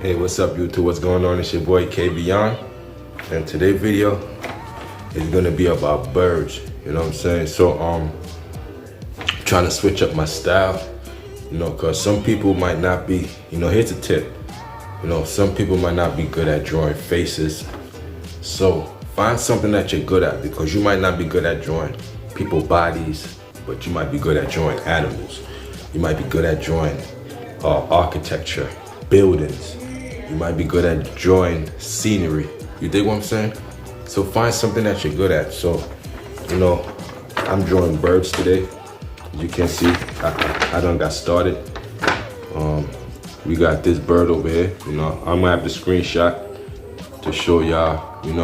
Hey, what's up YouTube? What's going on? It's your boy K Beyond, and today's video is gonna be about birds. You know what I'm saying? So trying to switch up my style, cause some people might not be, here's a tip. Some people might not be good at drawing faces. So find something that you're good at, because you might not be good at drawing people bodies, but you might be good at drawing animals. You might be good at drawing architecture, buildings. You might be good at drawing scenery. You dig what I'm saying? So find something that you're good at. So, I'm drawing birds today. As you can see, I done got started. We got this bird over here. I'm gonna have the screenshot to show y'all, and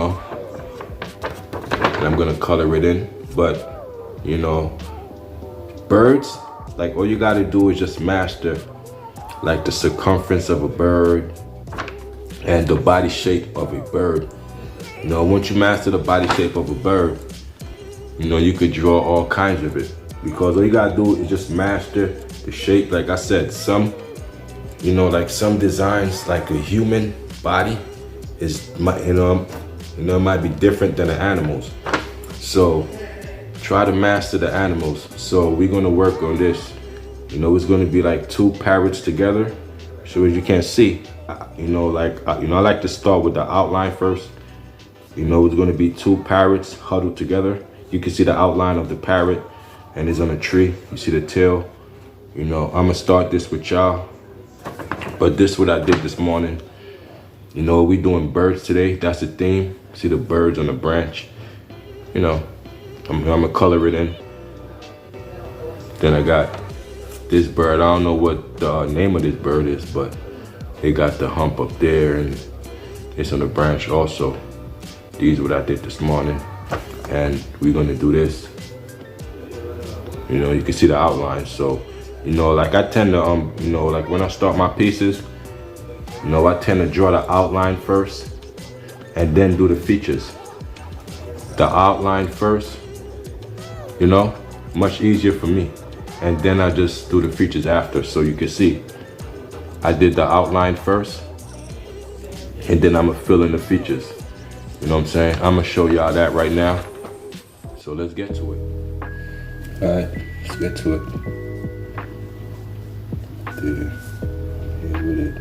I'm gonna color it in. But, birds, like all you gotta do is just master like the circumference of a bird and the body shape of a bird. Once you master the body shape of a bird, you could draw all kinds of it, because all you gotta do is just master the shape. Like I said, some designs, like a human body it might be different than the animals. So try to master the animals. So we're gonna work on this. It's gonna be like two parrots together. So as you can see, I like to start with the outline first. It's gonna be two parrots huddled together. You can see the outline of the parrot, and it's on a tree. You see the tail. I'm gonna start this with y'all, but this is what I did this morning. We doing birds today. That's the theme. See the birds on the branch. I'm gonna color it in. Then I got this bird. I don't know what the name of this bird is, but it got the hump up there, and it's on the branch also. These are what I did this morning, and we're gonna do this. You can see the outline. So, like I tend to, like when I start my pieces, I tend to draw the outline first, and then do the features. The outline first, much easier for me. And then I just do the features after. So you can see, I did the outline first, and then I'm gonna fill in the features. You know what I'm saying? I'm gonna show y'all that right now. So let's get to it. All right, let's get to it. Here with it.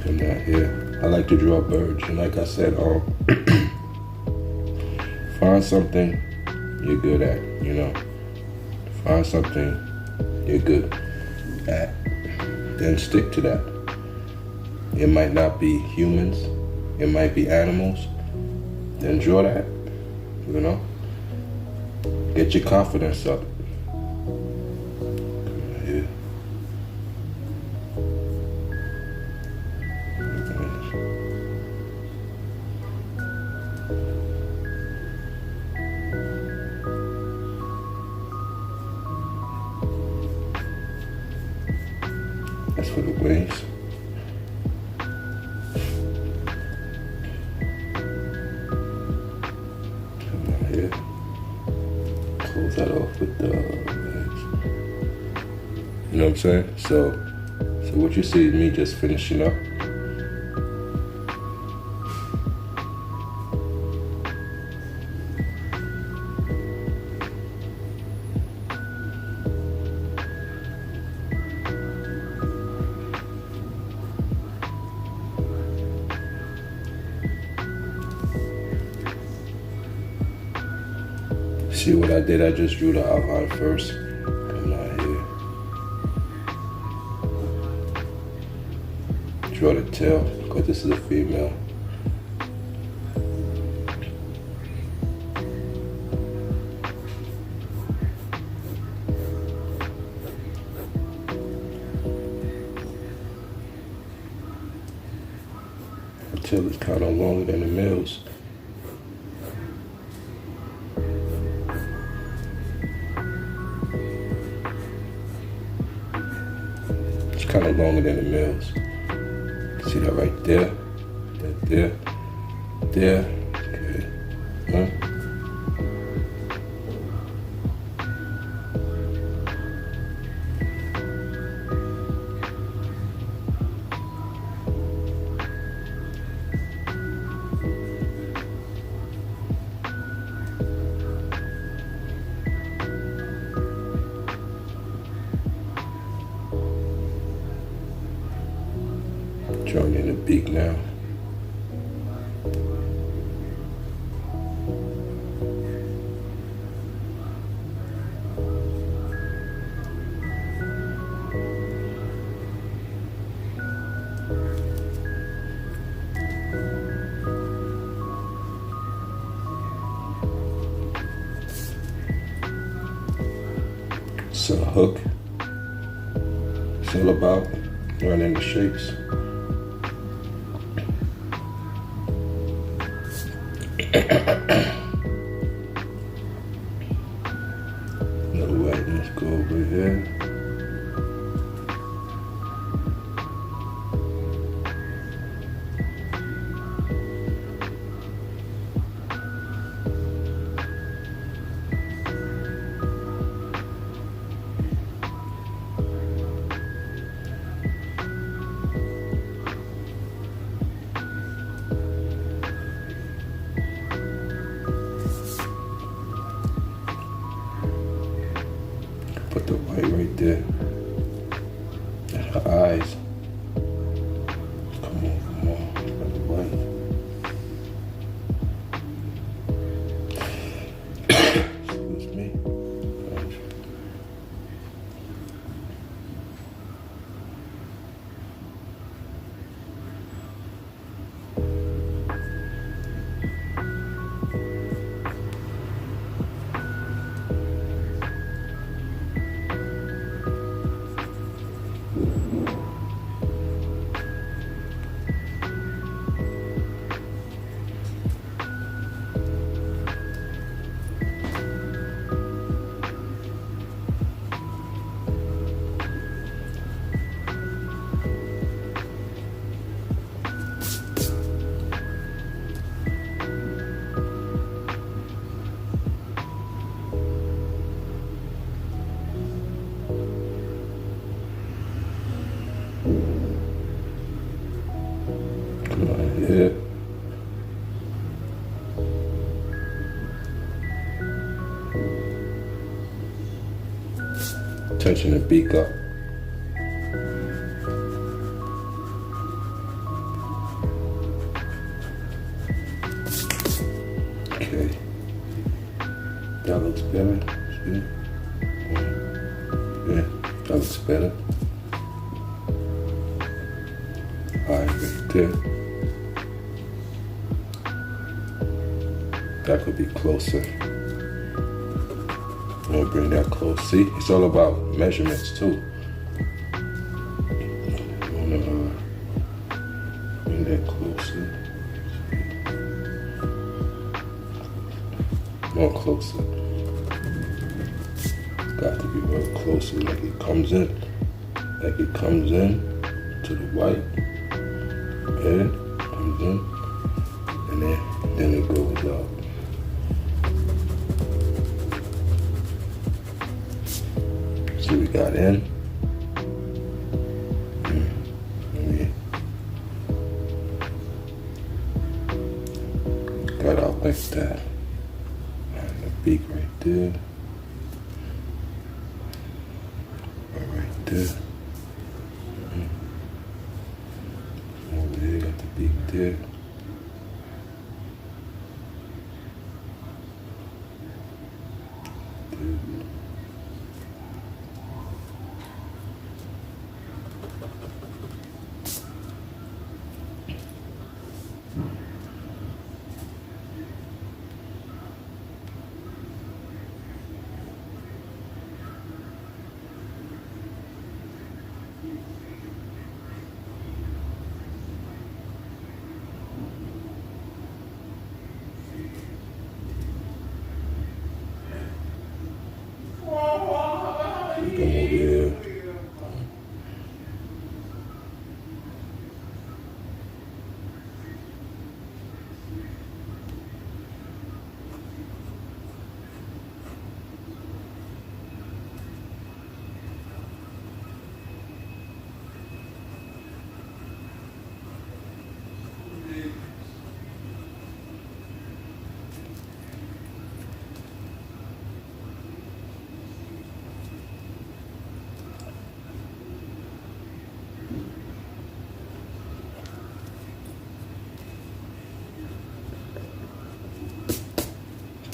I'm not here. I like to draw birds, and like I said, find something you're good at. Find something you're good at, then stick to that. It might not be humans, it might be animals, then draw that. Get your confidence up. Here. That's for the wings. Come on here. Close that off with the legs. You know what I'm saying? So what you see is me just finishing up. See what I did? I just drew the outline first. Come out here. Draw the tail, because this is a female. The tail is kind of longer than the male's. Kind of longer than the males. See that right there? That there. Okay. Join in the beak now. It's a hook. It's all about learning the shapes. Little white, let's go over here. Put the white right there. And her eyes. Come on. Put the white. Excuse me. Yeah. Touching the beak up. Okay. That looks better. See? Yeah, that looks better. Alright, right there. That could be closer. I'm gonna bring that close. See, it's all about measurements too. I'm gonna bring that closer. More closer. It's got to be more closer, like it comes in. Like it comes in to the white. And comes in. And then it goes out. See, we got in. Got out like that. And the beak right there. Right there. Over there, got the beak there. Come over here.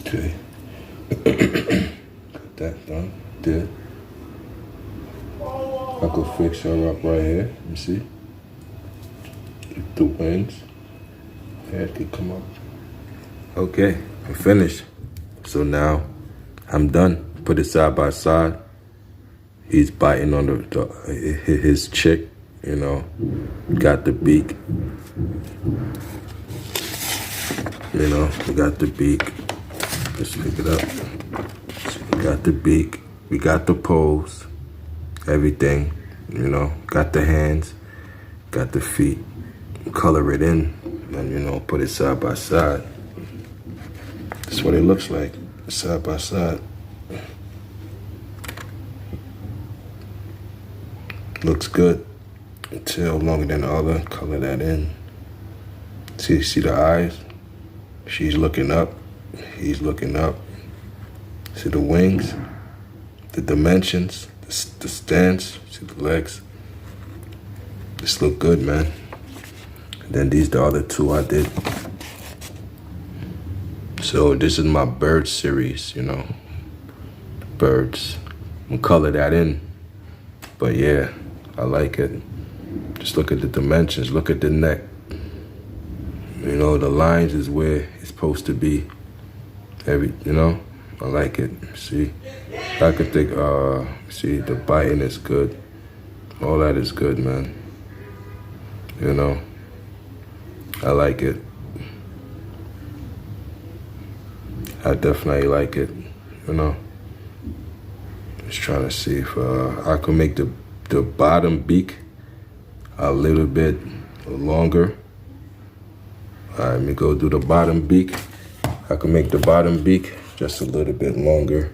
Okay. Got that done. Did. I could fix her up right here. You see? The wings. Head could come up. Okay, I'm finished. So now I'm done. Put it side by side. He's biting on his chick, you know. Got the beak. You know, we got the beak. Let's pick it up. So we got the beak. We got the pose. Everything, you know. Got the hands. Got the feet. Color it in. And, you know, put it side by side. That's what it looks like, side by side. Looks good. Tail longer than the other. Color that in. See the eyes? She's looking up. He's looking up. See the wings? The dimensions? The stance? See the legs? This look good, man. And then these the other two I did. So this is my bird series, you know. Birds. I'm gonna color that in. But yeah, I like it. Just look at the dimensions, look at the neck. You know, the lines is where it's supposed to be. You know, I like it. See, I could think, see, the biting is good. All that is good, man. You know, I like it. I definitely like it, you know. Just trying to see if I can make the bottom beak a little bit longer. All right, let me go do the bottom beak. I can make the bottom beak just a little bit longer.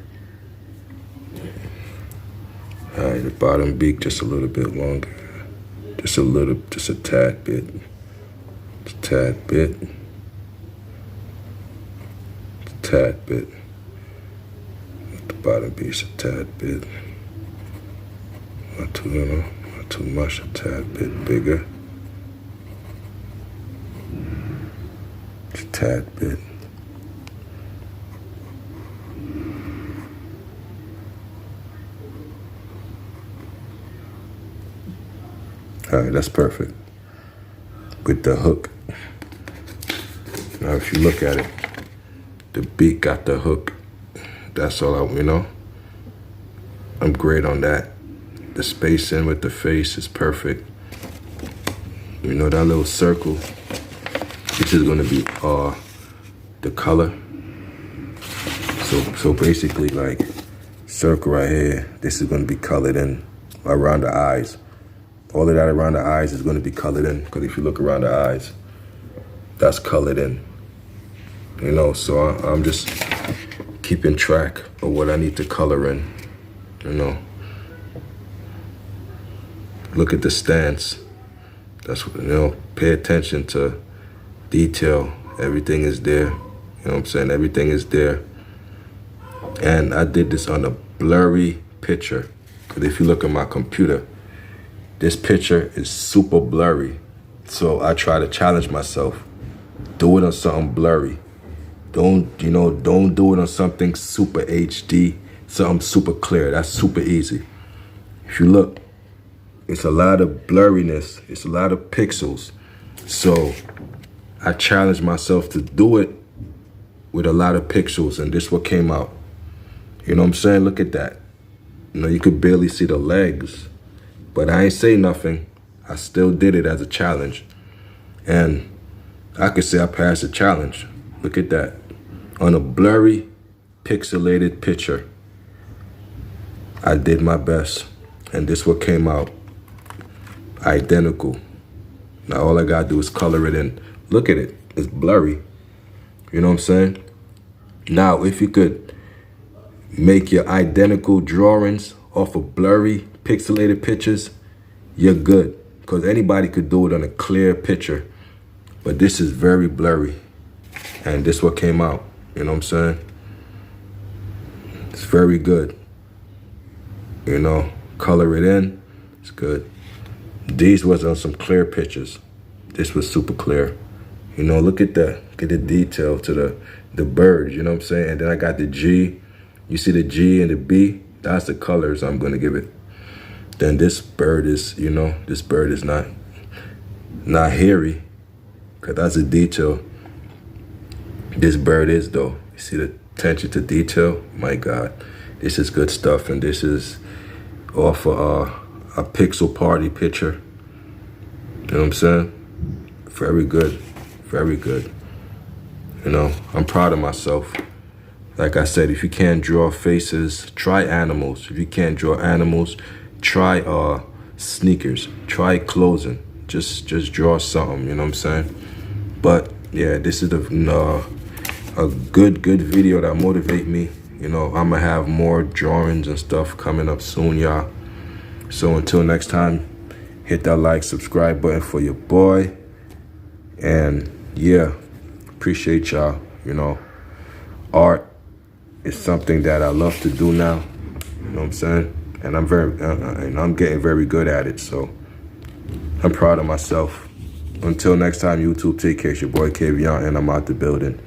All right, the bottom beak just a little bit longer. Just a tad bit. Just a tad bit. Tad bit. The bottom piece a tad bit. Not too little, not too much, a tad bit bigger. Just a tad bit. All right, that's perfect. With the hook. Now if you look at it, the beak got the hook. That's all you know. I'm great on that. The spacing with the face is perfect. You know, that little circle, which is gonna be the color. So basically, like, circle right here, this is gonna be colored in around the eyes. All of that around the eyes is gonna be colored in, because if you look around the eyes, that's colored in. You know, so I'm just keeping track of what I need to color in, you know. Look at the stance. That's what, you know, pay attention to detail. Everything is there. You know what I'm saying? Everything is there. And I did this on a blurry picture. Because if you look at my computer, this picture is super blurry. So I try to challenge myself. Do it on something blurry. Don't do it on something super HD, something super clear. That's super easy. If you look, it's a lot of blurriness. It's a lot of pixels. So I challenged myself to do it with a lot of pixels, and this what came out. You know what I'm saying? Look at that. You know, you could barely see the legs, but I ain't say nothing. I still did it as a challenge. And I could say I passed the challenge. Look at that. On a blurry, pixelated picture, I did my best. And this what came out. Identical. Now all I gotta do is color it in. Look at it. It's blurry. You know what I'm saying? Now, if you could make your identical drawings off of blurry, pixelated pictures, you're good. Because anybody could do it on a clear picture. But this is very blurry. And this what came out. You know what I'm saying? It's very good. You know, color it in. It's good. These was on some clear pictures. This was super clear. You know, look at that. Look at the detail to the birds, you know what I'm saying? And then I got the G. You see the G and the B? That's the colors I'm gonna give it. Then this bird is, you know, this bird is not hairy, because that's a detail. This bird is though. You see the attention to detail? My God, this is good stuff. And this is off a Pixel Party picture. You know what I'm saying? Very good, very good. You know, I'm proud of myself. Like I said, if you can't draw faces, try animals. If you can't draw animals, try sneakers, try clothing. Just draw something, you know what I'm saying? But yeah, this is a good video that motivate me. You know, I'm gonna have more drawings and stuff coming up soon, y'all. So until next time, hit that like, subscribe button for your boy. And yeah, appreciate y'all. You know, art is something that I love to do now. You know what I'm saying? And I'm getting very good at it. So I'm proud of myself. Until next time, YouTube, take care. It's your boy Kavion, and I'm out the building.